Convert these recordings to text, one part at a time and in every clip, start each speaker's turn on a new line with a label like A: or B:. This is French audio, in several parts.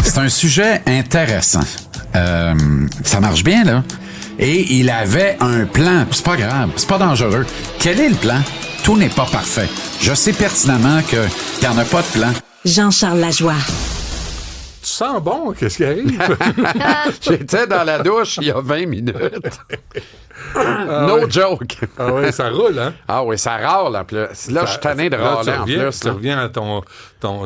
A: C'est un sujet intéressant. Ça marche bien, là. Et il avait un plan. C'est pas grave, c'est pas dangereux. Quel est le plan? Tout n'est pas parfait. Je sais pertinemment qu'il n'y en a pas de plan.
B: Jean-Charles Lajoie.
C: Tu sens bon, qu'est-ce qui arrive?
A: J'étais dans la douche il y a 20 minutes. Joke.
C: Ah oui, ça roule, hein?
A: Ah oui, ça râle en plus. Là, je suis tanné de râler en plus.
C: Tu reviens à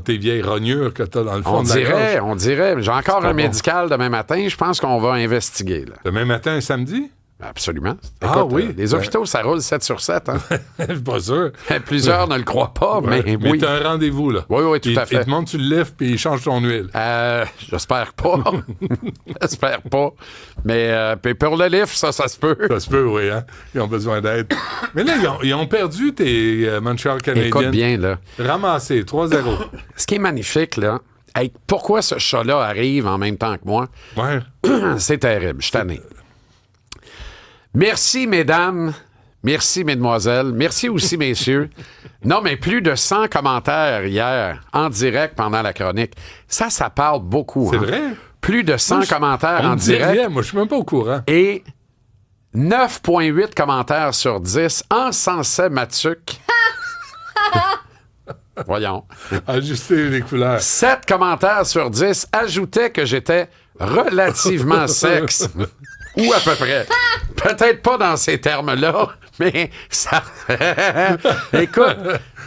C: tes vieilles rognures que tu as dans le fond
A: On
C: de la gorge.
A: on dirait. J'ai encore un
C: bon.
A: médical demain matin. Je pense qu'on va investiguer. Là.
C: Demain matin, samedi?
A: Absolument.
C: Ah
A: Écoute,
C: oui.
A: les hôpitaux, ça roule 7 sur 7. Hein?
C: Je suis pas sûr.
A: Plusieurs ne le croient pas, mais oui.
C: tu as un rendez-vous, là.
A: Oui, tout à fait.
C: Il te montre, tu le lèves, puis il change ton huile.
A: J'espère pas. J'espère pas. Mais puis pour le lift, ça se peut.
C: Ça se peut, oui, hein? Ils ont besoin d'aide. Mais là, ils ont perdu tes Montreal Canadiens.
A: Écoute bien, là.
C: Ramassé, 3-0.
A: Ce qui est magnifique, là, pourquoi ce chat-là arrive en même temps que moi?
C: Ouais.
A: C'est terrible. Je suis tanné. Merci, mesdames. Merci, mesdemoiselles. Merci aussi, messieurs. Non, mais plus de 100 commentaires hier, en direct, pendant la chronique. Ça parle beaucoup.
C: C'est vrai?
A: Plus de 100 commentaires en direct.
C: Rien. Moi, je suis même pas au courant.
A: Et 9,8 commentaires sur 10 encensait Mathieu. Voyons.
C: Ajuster les couleurs.
A: 7 commentaires sur 10 ajoutaient que j'étais relativement sexe. Ou à peu près. Peut-être pas dans ces termes-là, mais ça... Écoute,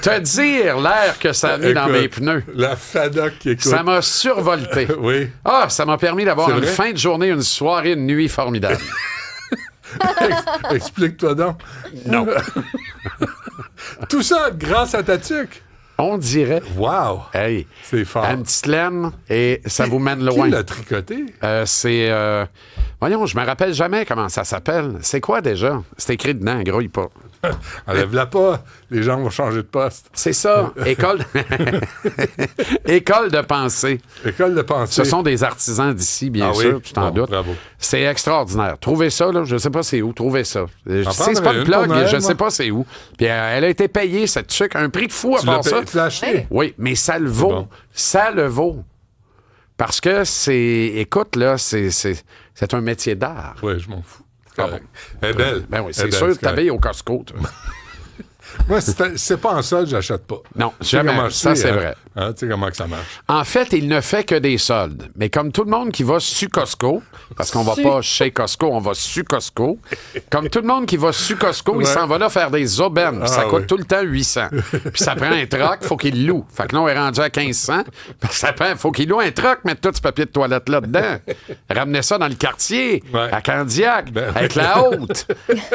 A: te dire l'air que ça a mis dans mes pneus.
C: La FADOC qui écoute.
A: Ça m'a survolté.
C: Oui.
A: Ah, ça m'a permis d'avoir
C: C'est
A: une
C: vrai?
A: fin de journée, une soirée, une nuit formidable.
C: Explique-toi donc.
A: Non.
C: Tout ça grâce à ta tuque.
A: On dirait.
C: Wow.
A: Hey.
C: C'est fort.
A: Une petite laine et ça vous mène loin.
C: Qui l'a tricoté?
A: C'est... Voyons, je me rappelle jamais comment ça s'appelle. C'est quoi déjà? C'est écrit dedans, grouille pas.
C: Enlève-la pas. Les gens vont changer de poste.
A: C'est ça. École... École de pensée.
C: École de pensée.
A: Ce sont des artisans d'ici, bien sûr, tu t'en doutes.
C: Bravo.
A: C'est extraordinaire. Trouvez ça, là, je sais pas c'est où. Trouvez ça. C'est pas
C: prendrais
A: une
C: une
A: plug,
C: pour Noël,
A: je
C: moi.
A: sais pas c'est où. Puis elle a été payée, cette chick, un prix de fou à part ça.
C: Tu l'as acheté?
A: Oui, mais ça le vaut.
C: bon.
A: Ça le vaut. Parce que c'est... Écoute, là, c'est un métier d'art.
C: Oui, je m'en fous. C'est
A: Ah
C: correct. Elle est belle.
A: Ben oui,
C: Elle est
A: c'est
C: belle,
A: sûr que
C: correct.
A: t'habilles au Costco, toi.
C: Moi, c'est pas en solde, j'achète pas.
A: Non,
C: Tu sais
A: jamais.
C: comment je
A: Ça,
C: suis,
A: c'est
C: hein?
A: vrai.
C: Hein, tu sais comment que ça marche.
A: En fait, il ne fait que des soldes. Mais comme tout le monde qui va sur Costco, parce qu'on va pas chez Costco, on va sur Costco. Comme tout le monde qui va sur Costco, il s'en va là faire des aubaines. Puis ça coûte
C: oui.
A: tout le temps 800. Puis ça prend un troc, faut qu'il loue. Fait que là, on est rendu à 1500. Faut qu'il loue un troc, mettre tout ce papier de toilette là-dedans. Ramener ça dans le quartier,
C: Ouais.
A: à Candiac,
C: Ben,
A: avec la haute.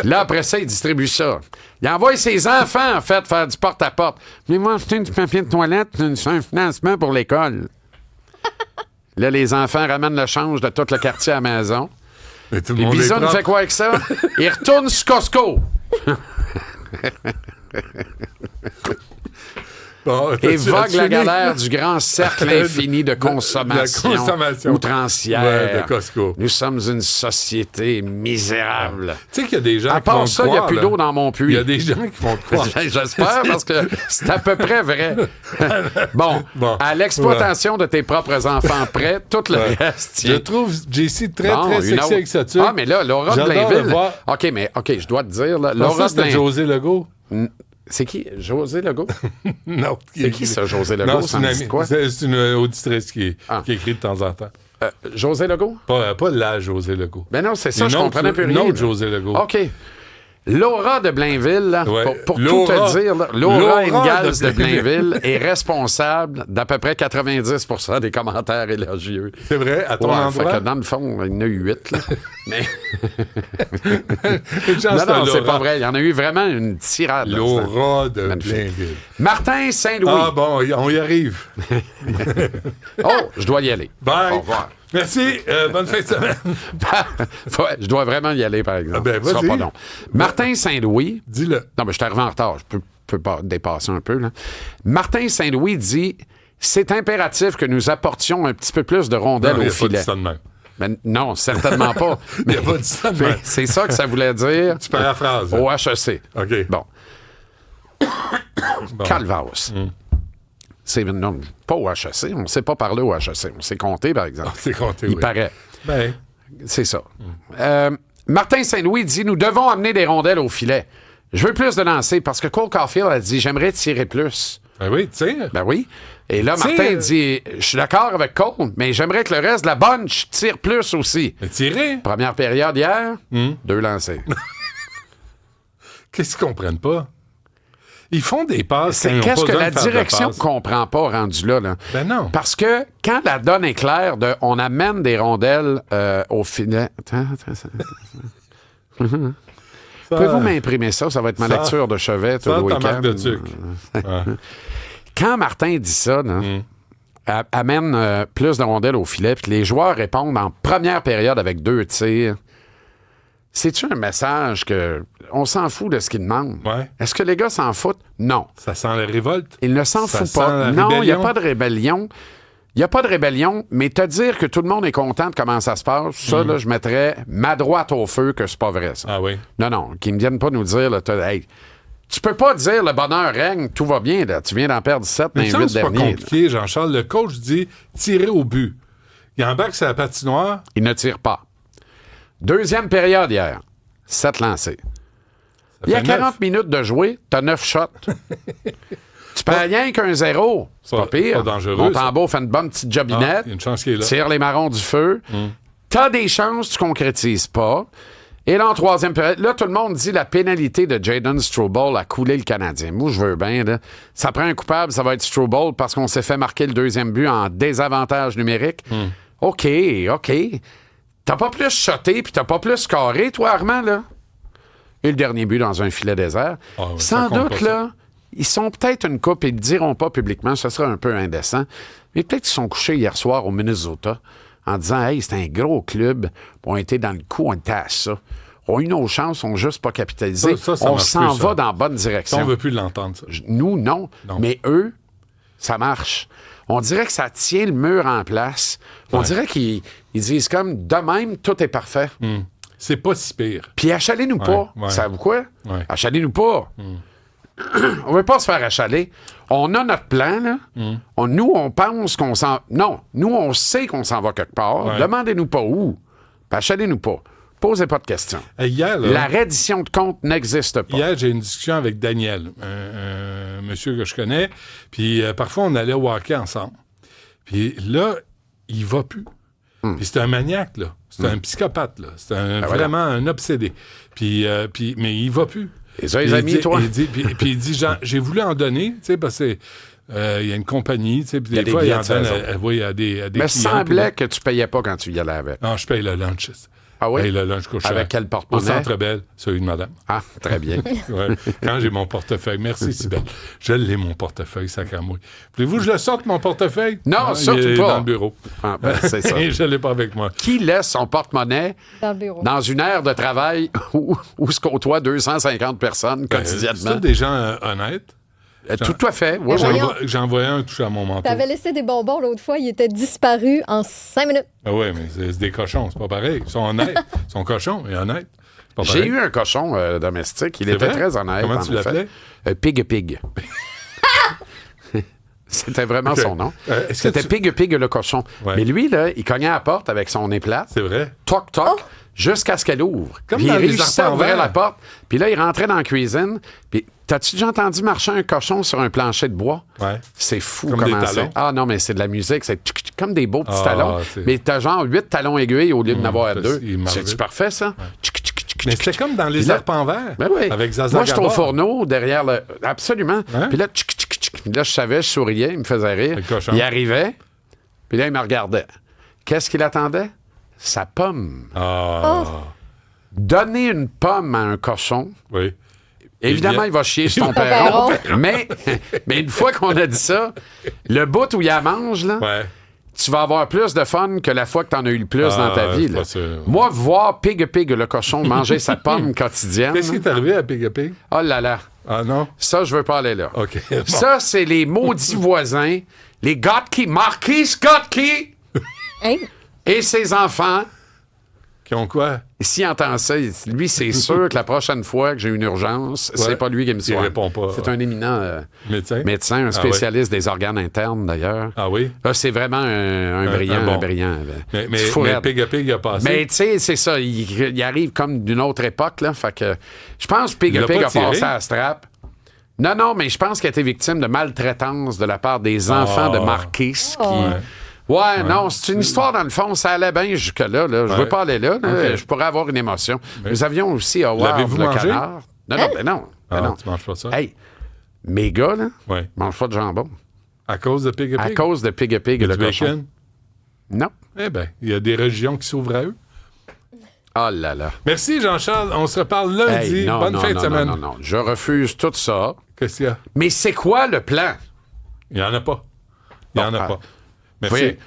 A: Là, après ça, il distribue ça. Il envoie ses enfants, en fait, faire du porte-à-porte. Mais moi, acheter du papier de toilette, c'est un financement pour l'école. Là, les enfants ramènent le change de tout le quartier à la maison.
C: Mais tout le
A: Et
C: monde est
A: Bison
C: propre.
A: fait quoi avec ça? Il retourne sur Costco.
C: Bon,
A: Et
C: t'as-tu
A: vogue la
C: fini?
A: galère du grand cercle infini de
C: La
A: consommation,
C: consommation.
A: outrancière.
C: Ouais, de Costco.
A: Nous sommes une société misérable.
C: Tu sais qu'il y a des gens
A: À
C: qui vont
A: part
C: te
A: ça, il n'y a
C: croire,
A: plus
C: là.
A: d'eau dans mon puits.
C: Il y a des gens qui vont te croire.
A: J'espère, parce que c'est à peu près vrai. Bon,
C: Bon.
A: à l'exploitation de tes propres enfants prêts, tout le reste.
C: Je trouve JC très,
A: Bon,
C: très
A: une
C: sexy
A: autre.
C: avec sa tuque.
A: Ah, mais là, Laura de
C: J'adore le
A: Blainville.
C: voir.
A: OK, je dois te dire, là,
C: Ça,
A: Laura de
C: c'était
A: Blainville.
C: José Legault.
A: C'est qui? José Legault?
C: Non.
A: C'est qui ça, José Legault?
C: Non,
A: Ça
C: c'est
A: me
C: une,
A: dit quoi?
C: c'est une auditrice qui écrit de temps en temps.
A: José Legault?
C: Pas la José Legault.
A: Ben non, c'est ça,
C: Une
A: je
C: autre-
A: comprenais plus
C: une
A: rien.
C: autre
A: là.
C: José Legault.
A: OK. Laura de Blainville, là,
C: Ouais.
A: pour tout
C: Laura-
A: te dire, là, Laura
C: Laura
A: Ingalls
C: de
A: de Blainville est responsable d'à peu près 90% des commentaires élogieux.
C: C'est vrai, à ton
A: Ouais, fait
C: endroit.
A: que dans le fond, il y en a eu 8. Là. Mais
C: Une chance,
A: non,
C: t'as
A: c'est
C: Laura.
A: pas vrai. Il y en a eu vraiment une tirade. là.
C: Laura de
A: Magnifique.
C: Blainville.
A: Martin Saint-Louis.
C: Ah bon, on y arrive.
A: Oh, je dois y aller.
C: Bye.
A: Au revoir.
C: Merci. Bonne fin de semaine.
A: Ouais, je dois vraiment y aller, par exemple.
C: Ah ben,
A: Ce sera
C: vas-y.
A: pas long. Martin Saint-Louis.
C: Dis-le.
A: Non, mais je suis arrivé en retard. Je peux pas dépasser un peu. Là. Martin Saint-Louis dit « C'est impératif que nous apportions un petit peu plus de rondelles
C: Non, il
A: au
C: a pas dit
A: filet.
C: ça de même. »
A: Non, certainement pas.
C: Il a pas dit ça de
A: mais
C: même.
A: c'est ça que ça voulait dire
C: Tu paraphrases.
A: au HEC.
C: OK.
A: Bon.
C: Bon.
A: Calvaos. Non, pas au HEC. On ne s'est pas parlé au HEC. On s'est compté, par exemple.
C: C'est compté,
A: Il
C: oui.
A: paraît.
C: Ben,
A: C'est ça. Martin Saint-Louis dit « Nous devons amener des rondelles au filet. Je veux plus de lancer parce que Cole Caulfield a dit « J'aimerais tirer plus. »
C: ben oui, tu sais.
A: Ben oui. Et là,
C: Tire.
A: Martin dit « Je suis d'accord avec Cole, mais j'aimerais que le reste de la bunch tire plus aussi.
C: Mais tirer. »
A: Première période hier, 2 lancés.
C: Qu'est-ce qu'ils comprennent pas? Ils font des passes quand ils n'ont pas
A: Qu'est-ce que
C: besoin
A: la
C: de faire de
A: direction
C: passes.
A: comprend pas rendu là?
C: Ben non.
A: Parce que quand la donne est claire de on amène des rondelles au filet. Attends. Pouvez-vous m'imprimer ça? Ça va être ma lecture de chevet tout
C: Ça,
A: le
C: ta
A: week-end.
C: marque de tuc. Ouais.
A: Quand Martin dit ça, là, amène plus de rondelles au filet, puis que les joueurs répondent en première période avec 2 tirs, c'est-tu un message que on s'en fout de ce qu'ils demandent?
C: Ouais.
A: Est-ce que les gars s'en foutent? Non.
C: Ça sent la révolte.
A: Ils ne s'en
C: Ça
A: foutent
C: sent
A: pas.
C: la
A: Non, il n'y a
C: rébellion.
A: pas de rébellion. Il n'y a pas de rébellion, mais te dire que tout le monde est content de comment ça se passe, ça, là, je mettrais ma droite au feu que c'est pas vrai, ça.
C: Ah oui.
A: Non, qu'ils ne viennent pas nous dire, là, hey, tu peux pas dire le bonheur règne, tout va bien, là. Tu viens d'en perdre 7 dans
C: Mais
A: les
C: ça,
A: 8
C: c'est pas
A: derniers.
C: compliqué, Jean-Charles. Le coach dit tirer au but. Il embarque sur la patinoire.
A: Il ne tire pas. Deuxième période hier, 7 lancés. Il y a
C: fait 9.
A: 40 minutes de jouer, t'as 9 shots. Tu perds rien qu'un 0. C'est pas pire.
C: pas dangereux,
A: Mon
C: ça.
A: tambour fait une bonne petite jobinette.
C: Ah, il y a une chance qu'il est là.
A: Tire les marrons du feu. T'as des chances, tu concrétises pas. Et là, en troisième période, là, tout le monde dit la pénalité de Jayden Struble a coulé le Canadien. Moi, je veux bien, là. Ça prend un coupable, ça va être Struble parce qu'on s'est fait marquer le deuxième but en désavantage numérique. OK. T'as pas plus shoté puis t'as pas plus scoré, toi, Armand, là? Et le dernier but dans un filet désert.
C: Ah ouais,
A: Sans
C: ça compte
A: doute,
C: pas,
A: là, ils sont peut-être une coupe et ils ne le diront pas publiquement, ce serait un peu indécent, mais peut-être qu'ils sont couchés hier soir au Minnesota en disant « Hey, c'est un gros club, on était dans le coup, on était à ça. On a eu nos chances, on n'a juste pas capitalisé.
C: Ça
A: on
C: marche
A: s'en
C: plus, ça.
A: va dans la bonne
C: Ça,
A: direction.
C: on veut plus l'entendre, ça.
A: Nous, non.
C: Non.
A: Mais eux, ça marche. On dirait que ça tient le mur en place. On dirait qu'ils disent comme, de même, tout est parfait.
C: C'est pas si pire.
A: Puis achalez-nous pas.
C: ouais.
A: Savez-vous quoi?
C: Ouais.
A: Achalez-nous pas. On veut pas se faire achaler. On a notre plan, là. Nous, on pense qu'on s'en... Non, nous, on sait qu'on s'en va quelque part.
C: Ouais.
A: Demandez-nous pas où. Puis achalez-nous pas. Posez pas de questions.
C: Hier, là,
A: La reddition de compte n'existe pas.
C: hier, j'ai eu une discussion avec Daniel, un monsieur que je connais. Puis parfois, on allait au hockey ensemble. Puis là, il va plus. Puis c'est un maniaque, là. C'est un psychopathe, là. C'est vraiment un obsédé. Puis, mais il va plus.
A: Et ça, les
C: Puis il
A: amis,
C: dit-
A: toi?
C: Puis il dit, Jean, j'ai voulu en donner, tu sais, parce que il y a une compagnie, tu sais, puis
A: Il y a
C: des
A: des
C: fois, il
A: billets
C: en
A: de
C: donne
A: saison.
C: à des
A: Mais
C: clients.
A: semblait que tu payais pas quand tu y allais avec.
C: Non, je paye le lunch.
A: Ah oui?
C: Je paye le lunch couchant.
A: Avec quel
C: Au
A: porte-monnaie?
C: Centre Bell, celui de madame.
A: Ah, très bien.
C: Ouais. Quand j'ai mon portefeuille. Merci, Sybelle. Je l'ai, mon portefeuille, sac à moi. Voulez-vous que je le sorte, mon portefeuille?
A: Non, surtout
C: il est
A: pas.
C: dans le bureau.
A: Ah, ben, c'est ça.
C: Et je l'ai pas avec moi.
A: Qui laisse son porte-monnaie
B: Dans le bureau.
A: dans une aire de travail où se côtoient 250 personnes
C: C'est
A: quotidiennement?
C: tous des gens honnêtes.
A: Tout à fait. Oui,
B: Mais
A: oui.
B: voyons.
C: J'en voyais un toucher à mon manteau.
B: T'avais laissé des bonbons l'autre fois, il était disparu en 5 minutes.
C: Ah oui, mais c'est des cochons, c'est pas pareil. Ils sont honnêtes. Ils sont cochons et honnêtes. C'est pas
A: J'ai
C: pareil.
A: eu un cochon domestique. Il
C: C'est
A: était
C: vrai?
A: très honnête.
C: Comment
A: en
C: tu
A: effet.
C: l'appelais?
A: Pig. C'était vraiment
C: Ok.
A: son nom.
C: Est-ce que
A: C'était Pig le cochon.
C: Ouais.
A: Mais lui, là, il cognait à la porte avec son éplate.
C: C'est vrai?
A: Toc, toc, jusqu'à ce qu'elle ouvre.
C: Comme
A: Puis
C: dans
A: il
C: les
A: réussissait à
C: arpents
A: ouvrir
C: verts.
A: la porte. Puis là, il rentrait dans la cuisine. Puis t'as-tu déjà entendu marcher un cochon sur un plancher de bois?
C: Ouais.
A: C'est fou
C: Comme
A: comment
C: des
A: c'est.
C: talons.
A: Ah non, mais c'est de la musique. C'est comme des beaux petits
C: Ah,
A: talons.
C: c'est-
A: Mais t'as genre 8 talons aiguilles au lieu d'en avoir
C: parce
A: 2.
C: qu'il marche
A: C'est-tu
C: vite.
A: parfait, ça?
C: Mais c'était comme dans les
A: Puis là-
C: arpents verts.
A: Ben oui.
C: Avec Zaza
A: Moi, je suis au
C: Gabor.
A: fourneau, derrière le... Absolument.
C: Hein?
A: Puis là, là, je savais, je souriais, il me faisait rire.
C: Le cochon.
A: Il arrivait, puis là, il me regardait. Qu'est-ce qu'il attendait? Sa pomme.
C: Ah,
A: Donner une pomme à un cochon,
C: oui.
A: évidemment,
C: bien.
A: il va chier sur ton
B: perron.
A: perron. mais une fois qu'on a dit ça, le bout où il la mange, là,
C: Ouais.
A: tu vas avoir plus de fun que la fois que tu en as eu le plus dans ta vie.
C: c'est
A: Là.
C: pas sûr.
A: Moi, voir Pig le cochon manger sa pomme quotidienne,
C: Qu'est-ce qui est arrivé à Pig a Pig?
A: oh là là,
C: Ah non?
A: ça, je veux pas aller là.
C: OK. Bon.
A: Ça, c'est les maudits voisins, les Gotki, Marquis Gotki
B: Hein?
A: et ses enfants
C: Qui ont quoi?
A: S'il entend ça, lui, c'est sûr que la prochaine fois que j'ai une urgence, c'est pas lui qui me soigne.
C: Il répond pas.
A: C'est un éminent
C: Médecin?
A: un spécialiste des organes internes, d'ailleurs.
C: Ah oui?
A: C'est vraiment un brillant.
C: Mais Pig a passé.
A: Mais tu sais, c'est ça. Il arrive comme d'une autre époque, là. Fait que je pense que Pig a passé à la strap. Non, mais je pense qu'il a été victime de maltraitance de la part des enfants de Marquis qui... Ouais, non, c'est une histoire, dans le fond, ça allait bien jusque-là. Là. Je veux pas aller là. Okay. Je pourrais avoir une émotion. Mais nous avions aussi Howard le
C: mangé?
A: canard. Non.
C: Tu manges pas ça?
A: Hey, mes gars, là, mangent pas de jambon.
C: À cause de Pig a Pig?
A: À cause de Pig a Pig et le cochon. Non.
C: Eh bien, il y a des régions qui s'ouvrent à eux.
A: Oh là là.
C: Merci, Jean-Charles. On se reparle lundi. Bonne fin de semaine.
A: Non. Je refuse tout ça.
C: Qu'est-ce qu'il y a?
A: Mais c'est quoi le plan?
C: Il n'y en a pas. Merci.
A: Oui.